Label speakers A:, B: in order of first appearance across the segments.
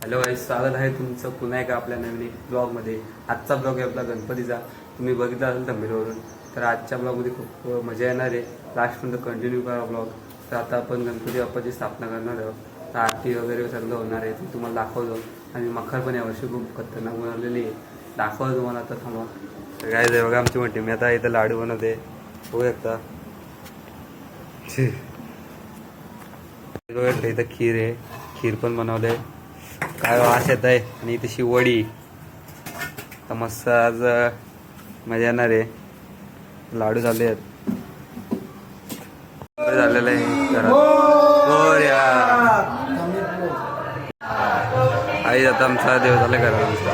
A: Hello गाईस, स्वागत आहे तुमचं पुन्हा एकदा आपल्या नवीन एक ब्लॉगमध्ये. आजचा ब्लॉग आहे आपला गणपतीचा. तुम्ही बघितला असेल थंबनेलवरून. तर आजच्या ब्लॉगमध्ये खूप मजा येणार आहे. लास्टपर्यंत कंटिन्यू करा ब्लॉग. तर आता आपण गणपती बाप्पाची स्थापना करणार आहोत. तर आरती वगैरे सगळं होणार आहे, ते तुम्हाला दाखवतो. आणि मखर पण यावर्षी खूप खतरनाक बनवलेली आहे, दाखवतो तुम्हाला. आता थांबा. तर काय आहे बघा आमची मोठी, मी आता इथं लाडू बनवते, बघू शकता. इथं खीर आहे, खीर पण बनवले. काय वास येत आहे. आणि तशी वडी. तर मस्त आज मजा येणार आहे. लाडू झाले आहेत, झालेलं आहे घरात. आई आता आमचा देव झाला घरात आमचा.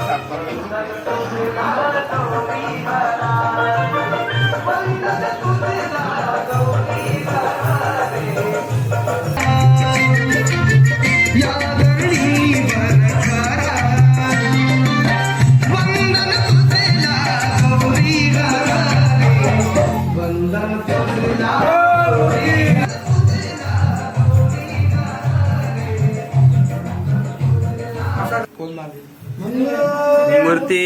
A: मूर्ती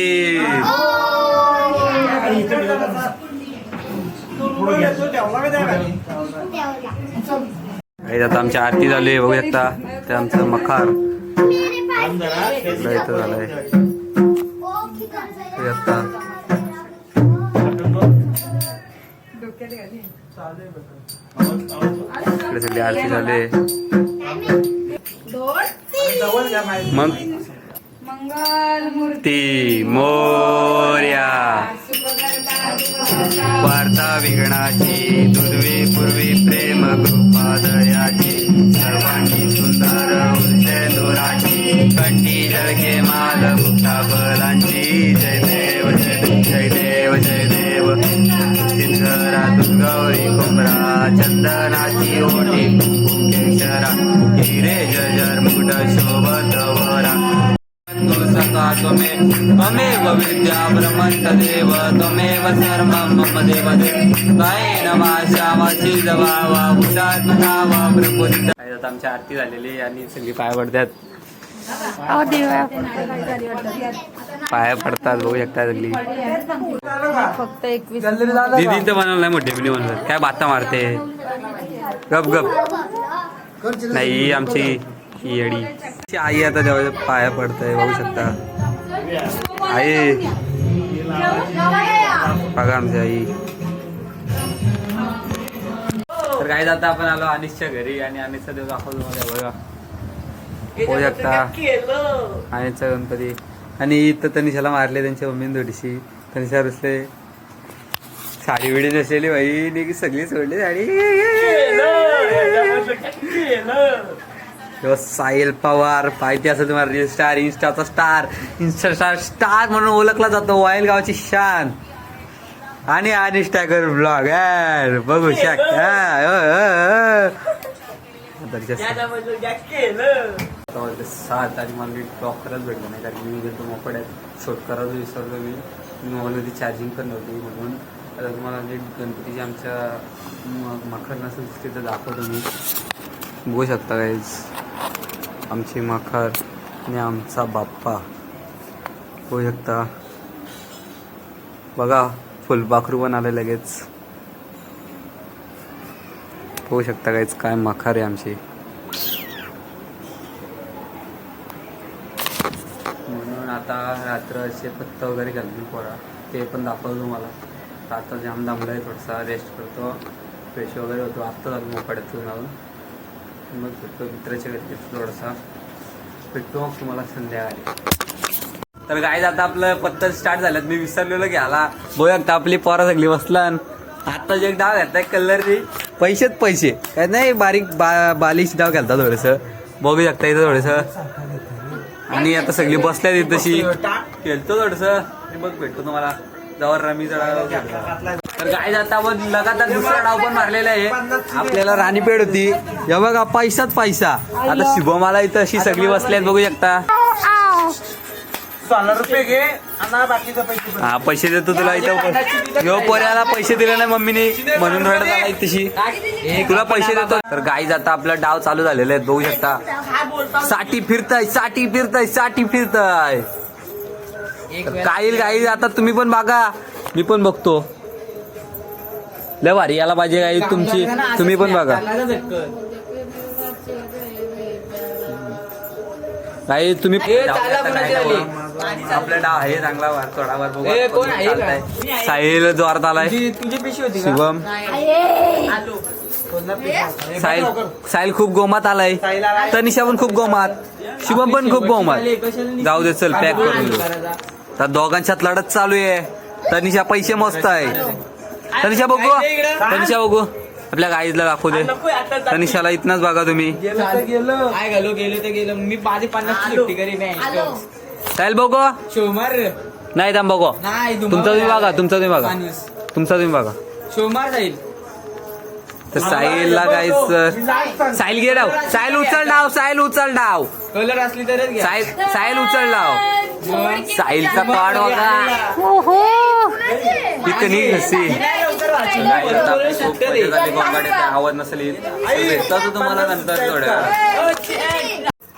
A: आता आमची आरती झाली आहे, बघू शकता. ते आमचं मखार इथं झालंय. इकडे सगळी आरती झाली. मग मंगलमूर्ती मोर्या, वार्ता विघ्नाची, दुर्वी पूर्वी प्रेम कृपा दयाची, सर्वांनी सुंदर उंचे दोराची, कंठी जळके माल मुक्ता फलांची. जय देव जय जय देव जय देव. सिंधरा दुर्गौरी कुंभरा, चंदनाची ओटी केशरा, हिरे जर मुकुट शोभत वरा. सखा त्वमेव विद्या ब्रह्मंत देव, त्वमेव सर्व मम देव देव. काय नमाशा वाची जवावा उदात्मनावा प्रपुरित. आमची आरती झालेली आणि सगळी पाया पडतात. पाया पडतात, बघू शकता सगळी.
B: फक्त 21
A: दीदी तर बनवलं नाही, मोठी मुली बनवतात. काय बाता मारते, गप गप. नाही आमची येडी आई आता जेव्हा पाया पडतंय, बघू शकता. आई बघा आमची आई. तर काय जाता आपण आलो अनिशच्या घरी आणि अनिशचा देव दाखवतो मला. बघा होऊ शकता अनिशचा गणपती. आणि इथं तनिषाला मारले त्यांच्या मम्मीने थोडीशी. तनिषा रुसले, साडी बिडी नसलेली बाई, सगळी सोडली साडी. साहिल पवार पाहिजे असं तुम्हाला रील स्टार, इंस्टाचा स्टार, इंस्टा स्टार म्हणून ओळखला जातो. वाईल गावची शान. आणि इंस्टाग्राम ब्लॉग बघू शकता. सात आणि मला ब्लॉग करायला भेटलं नाही, कारण मी गेलो मोकड्यात शूट करायला विसरलो. मी मोबाईलमध्ये चार्जिंग पण नव्हती, म्हणून आता तुम्हाला नीट गणपतीची आमच्या मखर नसेल तिथं दाखवतो मी. बघू शकता गाईज आमची मखर आणि आमचा बाप्पा. बघू शकता. बघा फुलपाखरू पण आले लगेच. बघू शकता गाईज काय मखर आहे आमची. म्हणून आता रात्र असे पत्ता वगैरे घालून पोरा, ते पण दाखवतो तुम्हाला. आता जाम दमला आहे, थोडासा रेस्ट करतो, फ्रेश वगैरे होतो. आत्ता झालं मोकड्यातून जाऊन मग भेटतो मित्राच्या घरी. थोडासा भेटतो मग तुम्हाला संध्याकाळी. तर काय आता आपलं पत्ता स्टार्ट झालं. मी विसरलेलो घ्यायला. बघ आपली पोरा सगळी बसला. आता जे एक डाव घालताय कलरची, पैसेच पैसे काय नाही, बारीक बालिश डाव घालता थोडंसं. बघू शकता इथं थोडंसं. आणि आता सगळी बसल्या तशी खेळतो थोडंसं. बघ भेटतो तुम्हाला जवळ रमी जरा. तर काय जाता आपण लगातार दुसरा डाव पण मारलेला आहे. आपल्याला राणीपेठ होती, हे बघा पैसाच पैसा. आता शुभमाला इथं अशी सगळी बसल्यात, बघू शकता.
C: ₹16 घे आणि बाकीचे पैसे
A: हा पैसे देतो तुला इथं ह्यो पोऱ्याला पैसे दिले नाही मम्मीने म्हणून रडत आला तशी तुला पैसे देतो. तर गाईज आता आपला डाव चालू झालेला आहे बघू शकता. साठी फिरताय काही गाई आता तुम्ही पण बघा मी पण बघतो. लय भारी याला पाहिजे गाई तुमची तुम्ही पण बघा. काही तुम्ही आपला डाव आहे चांगला थोडा वार बघू. साहिल जोरात आलाय. शुभम साहिल खूप गोमात आलाय. तनिषा पण खूप गोमात. शुभम पण खूप गोमात. जाऊ दे चल पॅक करून देऊ. तर दोघांच्यात लढत चालू आहे. तनिषा पैसे मस्त आहे. तनिषा बघू आपल्या गाईजला दाखवू दे. तनिषाला इथनच बघा तुम्ही.
C: मी 50
A: साहिल बघू नाही थांब बघू. तुमचा तुम्ही बघा.
C: सोमवार जाईल.
A: तर साहिलला गाईच साहिल घे डाव. साहिल उचल डाव.
C: कलर असली तरच घ्या.
A: साहिल उचल डाव. साहिलचा तोड बघा किती घसी. आवाज नसेल भेटतो तुम्हाला नंतर थोड्या.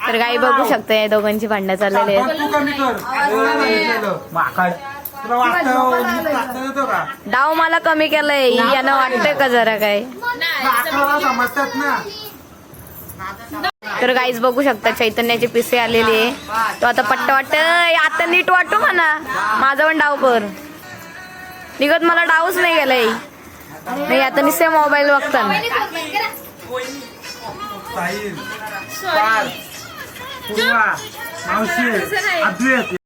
B: तर गाई बघू शकते दोघांची भांडणं चाललेली आहेत. डाव मला कमी केलंय यानं वाटतंय का जरा काय. तर गाईज बघू शकता चैतन्याचे पिसे आलेले आहे. तो आता पट्ट वाटत आता नीट वाटतो म्हणा. माझा पण डाव कर निघत मला डावच नाही गेलाय. नाही आता निश्चय मोबाईल बघताना.
D: मावशी